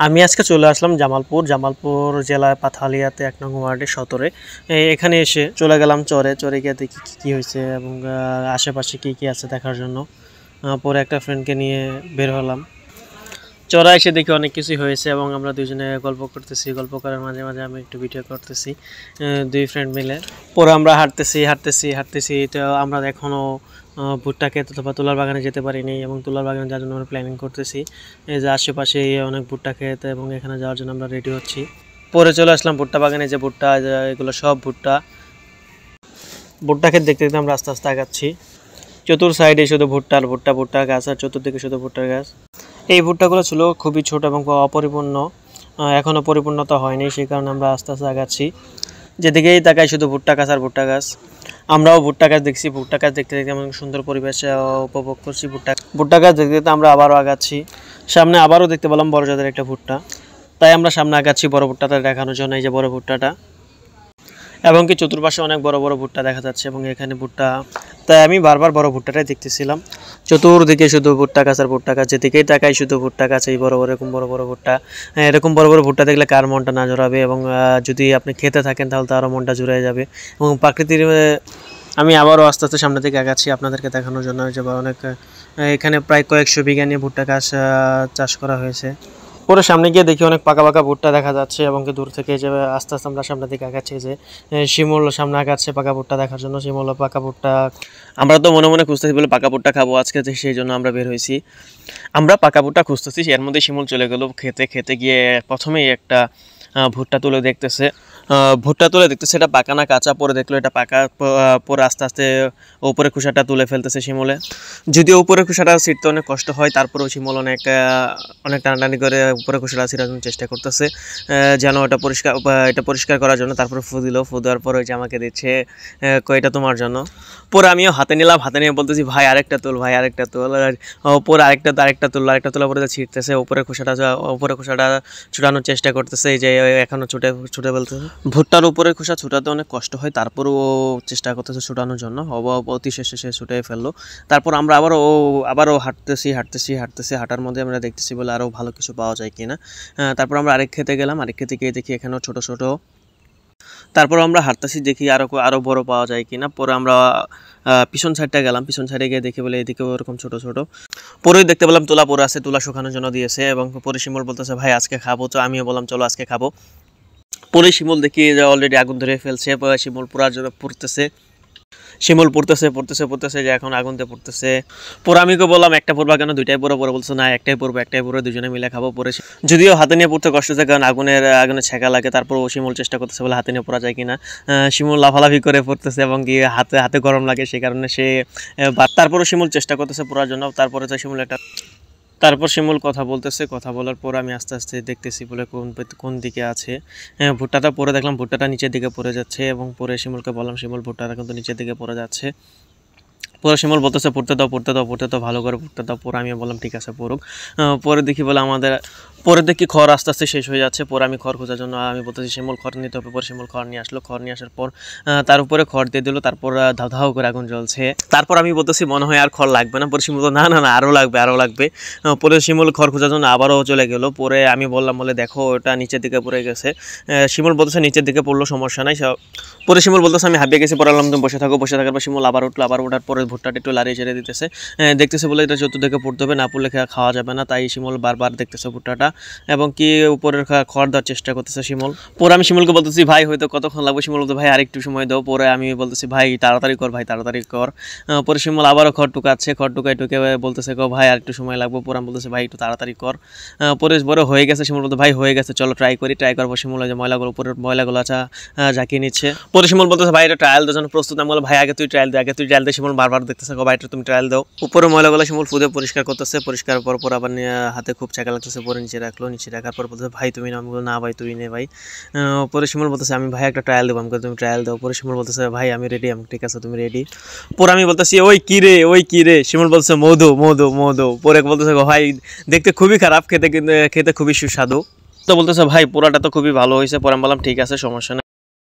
আমি আজকে চলে আসলাম জামালপুর জেলার পাথালিয়াতে ১ নং ওয়ার্ডে সদরে। এখানে এসে চলে গেলাম চরে গিয়ে দেখি কী হয়েছে এবং আশেপাশে কী আছে দেখার জন্য। পরে একটা ফ্রেন্ডকে নিয়ে বের হলাম। চরে এসে দেখি অনেক কিছুই হয়েছে এবং আমরা দুজনে গল্প করতেছি। গল্প করার মাঝে মাঝে আমি একটু ভিডিও করতেছি, দুই ফ্রেন্ড মিলে। পরে আমরা হাঁটতেছি তো আমরা এখনও ভুট্টা ক্ষেত অথবা তুলার বাগানে যেতে পারিনি এবং তুলার বাগানে যাওয়ার জন্য আমরা প্ল্যানিং করতেছি। এই যে আশেপাশে অনেক ভুট্টা ক্ষেত এবং এখানে যাওয়ার জন্য আমরা রেডি হচ্ছি। পরে চলে আসলাম ভুট্টা বাগানে। যে ভুট্টা, এগুলো সব ভুট্টা ক্ষেত দেখতে দেখতে আমরা আস্তে আস্তে আগাচ্ছি। চতুর সাইডে শুধু ভুট্টার গাছ, আর চতুর্দিকে শুধু ভুট্টার গাছ। এই ভুট্টাগুলো ছিল খুবই ছোট এবং অপরিপূর্ণ, এখনও পরিপূর্ণতা হয়নি, সেই কারণে আমরা আস্তে আস্তে আগাচ্ছি। যেদিকেই তাকাই শুধু ভুট্টা গাছ আর ভুট্টা গাছ। আমরাও ভুট্টা গাছ দেখছি। ভুট্টা গাছ দেখতে দেখতে এমন সুন্দর পরিবেশ উপভোগ করছি। ভুট্টা গাছ দেখতে দেখতে আমরা আবারও আগাচ্ছি। সামনে আবারও দেখতে পেলাম বড় জাতের একটা ভুট্টা, তাই আমরা সামনে আগাচ্ছি বড় ভুট্টাটা দেখানোর জন্য। এই যে বড় ভুট্টাটা, এবং কি চতুর্পাশে অনেক বড় বড় ভুট্টা দেখা যাচ্ছে এবং এখানে ভুট্টা, তাই আমি বারবার বড় ভুট্টাটাই দেখতেছিলাম। চতুর্দিকে শুধু ভুট্টা গাছ আর ভুট্টা গাছ, যেদিকেই তাকাই শুধু ভুট্টা গাছ। এই বড় বড় এরকম বড় বড় ভুট্টা, এরকম বড় বড় ভুট্টা দেখলে কার মনটা না জোড়াবে, এবং যদি আপনি খেতে থাকেন তাহলে তো আরও মনটা জুড়ে যাবে। এবং প্রাকৃতির আমি আবারও আস্তে আস্তে সামনের দিকে আগাচ্ছি আপনাদেরকে দেখানোর জন্য। যে অনেক এখানে প্রায় কয়েকশো বিঘা নিয়ে ভুট্টা গাছ চাষ করা হয়েছে। পরে সামনে গিয়ে দেখি অনেক পাকা পাকা ভুট্টা দেখা যাচ্ছে এবং কি দূর থেকে যে আস্তে আস্তে আমরা সামনের দিকে আগাচ্ছি। যে শিমুল সামনে আগাচ্ছে পাকা ভুট্টা দেখার জন্য। শিমুল পাকা ভুট্টা, আমরা তো মনে মনে খুঁজতেছি বলে পাকা ভুট্টা খাবো আজকে, সেই জন্য আমরা বের হয়েছি। আমরা পাকা ভুট্টা খুঁজতেছি, এর মধ্যে শিমুল চলে গেল খেতে গিয়ে প্রথমেই একটা ভুট্টা তুলে দেখতেছে। এটা পাকা না কাঁচা। পরে দেখলো এটা পাকা। পরে আস্তে আস্তে উপরে খোসাটা তুলে ফেলতেছে শিমুলে। যদিও উপরে খোসাটা ছিঁড়তে অনেক কষ্ট হয়, তারপরেও শিমুল অনেক টানাটানি করে উপরে খোসাটা ছিঁড়ার জন্য চেষ্টা করতেছে, যেন এটা পরিষ্কার করার জন্য। তারপরে ফু দেওয়ার পরে যে আমাকে দিচ্ছে, এটা তোমার জন্য। পরে আমিও হাতে নিলাম, হাতে নিয়ে বলতেছি ভাই আরেকটা তুল। পরে আরেকটা তোলার পরে ছিঁড়তেছে উপরে খোসাটা ছুটানোর চেষ্টা করতেছে। এই যে এখনো ছুটে ফেলতেছে। ভুট্টার উপরে খোসা ছুটাতে অনেক কষ্ট হয়, তারপরও চেষ্টা করতেছে ছুটানোর জন্য। অতি শেষে সে ছুটে ফেললো। তারপর আমরা আবারও হাঁটতেছি। হাঁটার মধ্যে আমরা দেখতেছি বলে আরও ভালো কিছু পাওয়া যায় কিনা। তারপর আমরা আরেক খেতে গেলাম। আরেক খেতে গিয়ে দেখি এখানেও ছোট ছোট। তারপর আমরা হাঁটতেছি, দেখি আরও বড় পাওয়া যায় কিনা। পরে আমরা পিছন সাইডটা গেলাম। পিছন সাইডে গিয়ে দেখি বলে এদিকেও ওরকম ছোট ছোট। পরেই দেখতে পেলাম তুলা পরে আছে, তুলা শুকানোর জন্য দিয়েছে। এবং পরে শিমুল বলতেছে ভাই আজকে খাবো, তো আমিও বললাম চলো আজকে খাবো। পরে শিমুল দেখি যে অলরেডি আগুন ধরে ফেলছে। শিমুল পোড়ার জন্য পড়তেছে যে এখন আগুনতে পড়তেছে। পরে আমি বললাম একটা পড়বা কেন, দুইটাই পরে বলছে না একটাই পড়বো, দুজনে মিলে খাবো। পরে যদিও হাতে নিয়ে পড়তে কষ্ট হয় কারণ আগুনে ছেঁকা লাগে, তারপর শিমুল চেষ্টা করতেছে বলে হাতে নিয়ে পড়া যায় কিনা। শিমুল লাফালাফি করে পড়তেছে এবং গিয়ে হাতে গরম লাগে, সেই কারণে সে তারপরও শিমুল চেষ্টা করতেছে পড়ার জন্য। তারপর শিমুল কথা বলার পর আমি আস্তে আস্তে দেখতেছি বলে কোন দিকে আছে। ভুট্টাটা পরে দেখলাম ভুট্টাটা নিচের দিকে পড়ে যাচ্ছে, এবং পরে শিমুলকে বললাম শিমুল ভুট্টাটা কিন্তু নিচের দিকে পড়ে যাচ্ছে। পরে শিমুল বলতেছে পড়তে দাও ভালো করে পড়তে দাও। পরে আমি বললাম ঠিক আছে পড়ুক। পরে দেখি বলে পরে দেখি খড় আস্তে আস্তে শেষ হয়ে যাচ্ছে। পরে আমি খড় খোঁজার জন্য আমি বলতেছি শিমুল খড় নিতে হবে। পরে শিমুল খড় নিয়ে আসলো। খড় নিয়ে আসার পর তার উপরে খড় দিয়ে দিল। তারপর ধাউ করে আগুন জ্বলছে। তারপর আমি বলতেছি মনে হয় আর খড় লাগবে না। পরে শিমুল না আরও লাগবে। পরে শিমুল খড় খোঁজার জন্য আবারও চলে গেল। পরে আমি বললাম বলে দেখো ওটা নিচের দিকে পড়ে গেছে। শিমুল বলতেছে নিচের দিকে পড়লো সমস্যা নাই। পরে শিমুল বলতেছে আমি হাঁপিয়ে গেছি। পরে তুমি বসে থাকার পর শিমুল আবার ওঠার পরে ভুট্টাটা একটু লাড়িয়ে ছেড়ে দিতেছে। দেখতেছে বলে এটা চতুর্দিকে পড়তে হবে, না পড়লে খাওয়া যাবে না। তাই শিমুল বারবার দেখতেছে ভুট্টাটা এবং কি উপরের খড় দেওয়ার চেষ্টা করতেছে শিমুল। পরে আমি শিমুলকে বলতেছি ভাই হয়তো কতক্ষণ লাগবে। শিমুল বলতে ভাই আরেকটু সময় দাও। পরে আমি বলতেছি ভাই তাড়াতাড়ি কর। পরে শিমুল আবারও খড় টুকে বলতেছে ভাই আরেকটু সময় লাগবে। পরে আমি বলতেছি ভাই একটু তাড়াতাড়ি কর। পরে হয়ে গেছে। শিমুল বলতে ভাই হয়ে গেছে, চলো ট্রাই করবো। শিমুল যে ময়লাগুলো ঝাঁকিয়ে নিচ্ছে। পরে শিমুল বলতেছে ভাই এটা ট্রায়াল দেওয়ার জন্য প্রস্তুত। আমি বললাম ভাই আগে তুই ট্রায়াল দে। শিমুল বারবার দেখতেছে ভাই এটা তুমি ট্রায়াল দাও। উপরে ময়লাগুলো শিমুল ফুদে পরিষ্কার করতেছে। পরিষ্কার পর আবার হাতে খুব ছাকা লাগতেছে। পরে নিচে রাখার পর বলতেছে ভাই তুমি না। আমি বললাম না ভাই তুই নে ভাই। পরে শিমুল বলতেছে আমি ভাই একটা ট্রায়াল দেবো। আমি তুমি ট্রায়াল দাও। পরে শিমুল বলতেছে ভাই আমি রেডি। আমি ঠিক আছে তুমি রেডি। পরে আমি বলতেছি ওই কি রে। শিমুল বলতেছে মধু। পরে বলতেছে ভাই দেখতে খুবই খারাপ, খেতে খুবই সুস্বাদু। তো বলতেছে ভাই পোড়াটা তো খুবই ভালো হয়েছে। পরে আমি বললাম ঠিক আছে সমস্যা নেই।